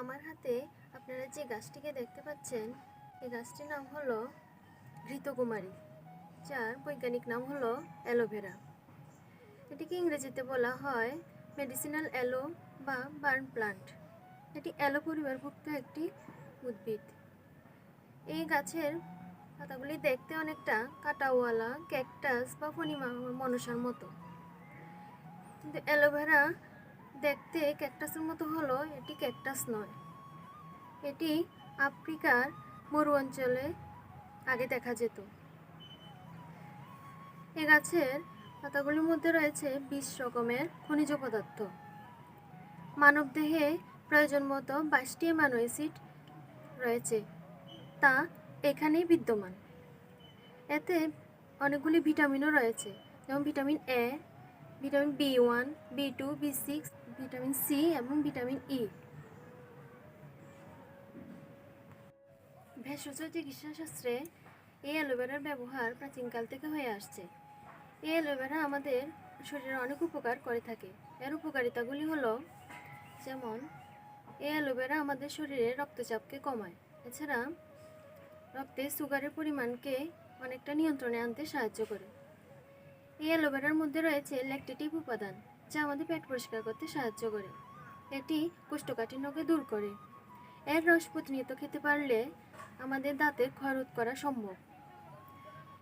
আমার হাতে আপনারা যে গাছটিকে দেখতে পাচ্ছেন, এই গাছটির নাম হলো ঘৃতকুমারী, যার বৈজ্ঞানিক নাম হলো অ্যালোভেরা। এটিকে ইংরেজিতে বলা হয় মেডিসিনাল অ্যালো বা বার্ন প্লান্ট। এটি অ্যালো পরিবারভুক্ত একটি উদ্ভিদ। এই গাছের পাতাগুলি দেখতে অনেকটা কাঁটাওয়ালা ক্যাকটাস বা মনসার মতো, কিন্তু অ্যালোভেরা দেখতে ক্যাকটাসের মতো হলো এটি ক্যাকটাস নয়। এটি আফ্রিকার মরু অঞ্চলে আগে দেখা যেত। এ গাছের পাতাগুলির মধ্যে রয়েছে 20 রকমের খনিজ পদার্থ। মানবদেহে প্রয়োজন মতো 22টি অ্যামাইনো অ্যাসিড রয়েছে, তা এখানেই বিদ্যমান। এতে অনেকগুলি ভিটামিনও রয়েছে, যেমন vitamin A, vitamin B1, B2, B6, vitamin C এবং ভিটামিন ই। ভেষজ চিকিৎসা শাস্ত্রে এই অ্যালোভেরার ব্যবহার প্রাচীনকাল থেকে হয়ে আসছে। এই অ্যালোভেরা আমাদের শরীরে অনেক উপকার করে থাকে। এর উপকারিতাগুলি হলো, যেমন এই অ্যালোভেরা আমাদের শরীরে রক্তচাপকে কমায়। এছাড়া রক্তে সুগারের পরিমাণকে অনেকটা নিয়ন্ত্রণে আনতে সাহায্য করে। এই অ্যালোভেরার মধ্যে রয়েছে ল্যাকটেটিভ উপাদান, যা আমাদের পেট পরিষ্কার করতে সাহায্য করে। এটি কোষ্ঠকাঠিন্যকে দূর করে। এর রস প্রতিনিয়ত খেতে পারলে আমাদের দাঁতের ক্ষয় রোধ করা সম্ভব।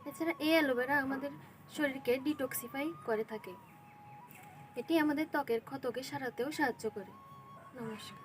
এছাড়া এই অ্যালোভেরা আমাদের শরীরকে ডিটক্সিফাই করে থাকে। এটি আমাদের ত্বকের ক্ষতকে সারাতেও সাহায্য করে। নমস্কার।